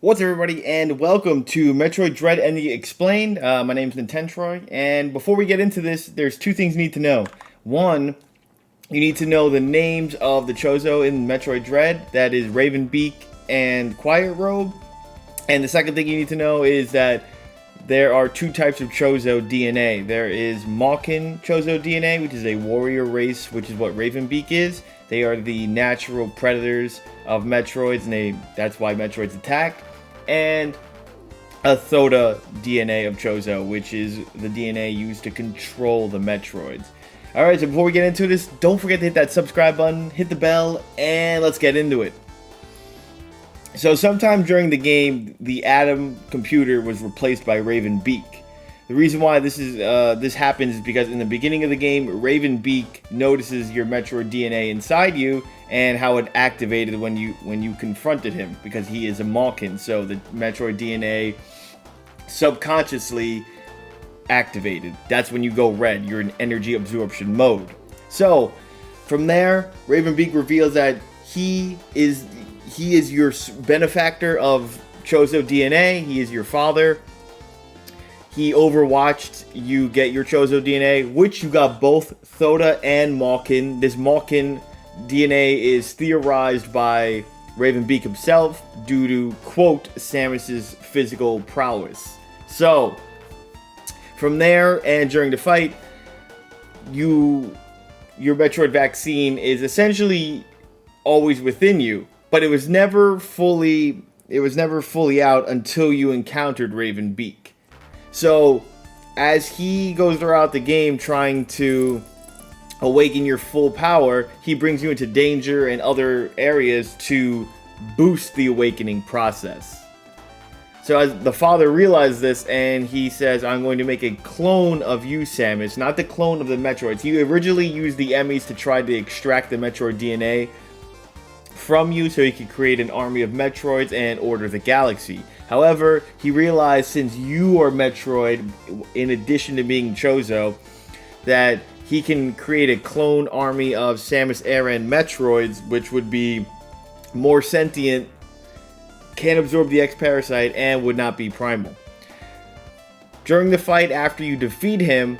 What's up, everybody, and welcome to Metroid Dread Ending Explained. My name's Nintentroy, and before we get into this, there's two things you need to know. One, you need to know the names of the Chozo in Metroid Dread. That is Ravenbeak and Quiet Robe. And the second thing you need to know is that there are two types of Chozo DNA. There is Malkin Chozo DNA, which is a warrior race, which is what Ravenbeak is. They are the natural predators of Metroids, and that's why Metroids attack. And a Thoda DNA of Chozo, which is the DNA used to control the Metroids. Alright, so before we get into this, don't forget to hit that subscribe button, hit the bell, and let's get into it. So sometime during the game, the Atom computer was replaced by Ravenbeak. The reason why this happens is because in the beginning of the game, Ravenbeak notices your Metroid DNA inside you and how it activated when you confronted him, because he is a Malkin. So the Metroid DNA subconsciously activated. That's when you go red. You're in energy absorption mode. So from there, Ravenbeak reveals that he is your benefactor of Chozo DNA. He is your father. He overwatched you get your Chozo DNA, which you got both Thoda and Malkin. This Malkin DNA is theorized by Ravenbeak himself due to, quote, Samus's physical prowess. So, from there and during the fight, your Metroid vaccine is essentially always within you, but it was never fully out until you encountered Ravenbeak. So, as he goes throughout the game trying to awaken your full power, he brings you into danger and other areas to boost the awakening process. So as the father realizes this, and he says, I'm going to make a clone of you, Samus, not the clone of the Metroids. He originally used the Emmys to try to extract the Metroid DNA from you so he could create an army of Metroids and order the galaxy. However, he realized since you are Metroid, in addition to being Chozo, that he can create a clone army of Samus Aran Metroids, which would be more sentient, can absorb the X-Parasite, and would not be primal. During the fight after you defeat him,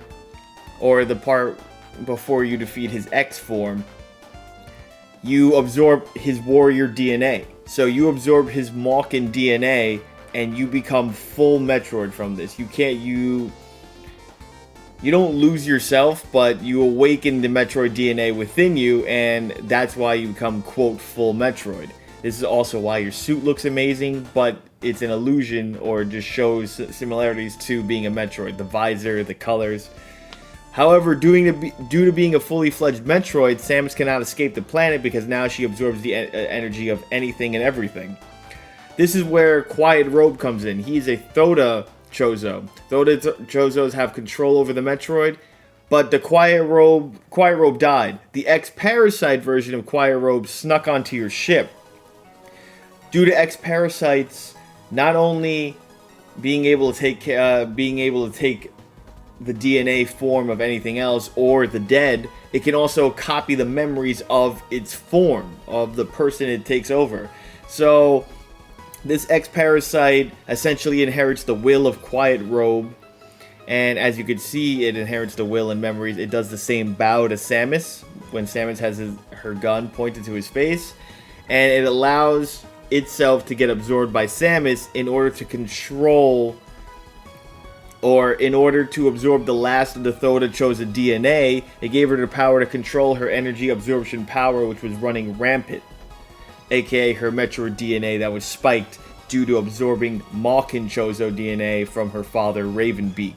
or the part before you defeat his X form, you absorb his warrior DNA. So you absorb his Malkin DNA, and you become full Metroid from this. You don't lose yourself, but you awaken the Metroid DNA within you, and that's why you become, quote, full Metroid. This is also why your suit looks amazing, but it's an illusion, or just shows similarities to being a Metroid. The visor, the colors. However, due to being a fully fledged Metroid, Samus cannot escape the planet because now she absorbs the energy of anything and everything. This is where Quiet Robe comes in. He is a Thoda Chozo. Thoda Chozos have control over the Metroid, but the Quiet Robe died. The X-Parasite version of Quiet Robe snuck onto your ship. Due to X-Parasites not only being able to take the DNA form of anything else or the dead, it can also copy the memories of its form, of the person it takes over. So this X-Parasite essentially inherits the will of Quiet Robe, and as you can see, it inherits the will and memories. It does the same bow to Samus when Samus has her gun pointed to his face, and it allows itself to get absorbed by Samus in order to control, or in order to absorb the last of the Thoda Chozo DNA. It gave her the power to control her energy absorption power, which was running rampant, aka her Metroid DNA that was spiked due to absorbing Malkin Chozo DNA from her father Ravenbeak.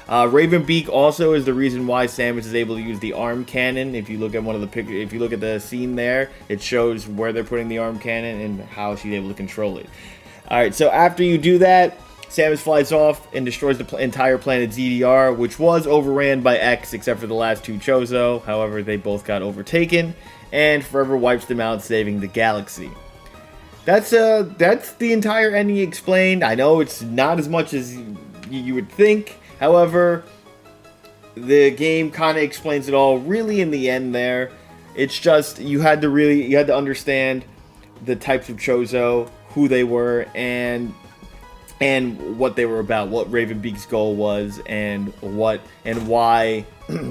Ravenbeak also is the reason why Samus is able to use the arm cannon. If you look at if you look at the scene there, it shows where they're putting the arm cannon and how she's able to control it. Alright, so after you do that, Samus flies off and destroys the entire planet ZDR, which was overran by X except for the last two Chozo. However, they both got overtaken, and forever wipes them out, saving the galaxy. That's the entire ending explained. I know it's not as much as you would think. However, the game kind of explains it all really in the end there. It's just you had to understand the types of Chozo, who they were and what they were about, what Ravenbeak's goal was, and why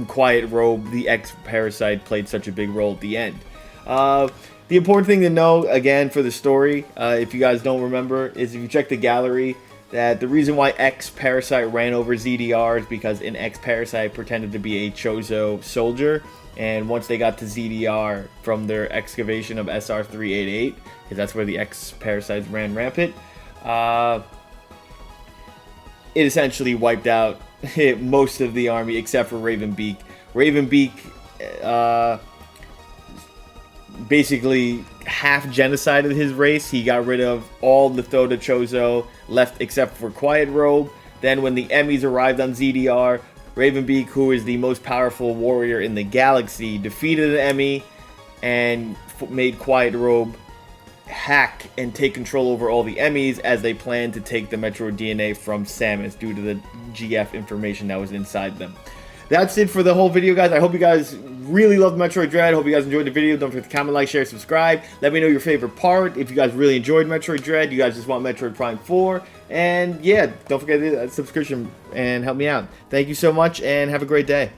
Quiet Robe, the ex-parasite, played such a big role at the end. The important thing to know, again, for the story, if you guys don't remember, is if you check the gallery, that the reason why X-Parasite ran over ZDR is because an X-Parasite pretended to be a Chozo soldier, and once they got to ZDR from their excavation of SR-388, because that's where the X-Parasites ran rampant, it essentially wiped out most of the army except for Ravenbeak. Ravenbeak basically half genocided his race. He got rid of all the Thota Chozo, left except for Quiet Robe. Then when the Emmys arrived on ZDR, Ravenbeak, who is the most powerful warrior in the galaxy, defeated an Emmy and made Quiet Robe hack and take control over all the Emmys as they planned to take the Metroid DNA from Samus due to the GF information that was inside them. That's it for the whole video, guys. I hope you guys really loved Metroid Dread. Hope you guys enjoyed the video. Don't forget to comment, like, share, subscribe. Let me know your favorite part. If you guys really enjoyed Metroid Dread, you guys just want Metroid Prime 4. And yeah, don't forget the subscription and help me out. Thank you so much and have a great day.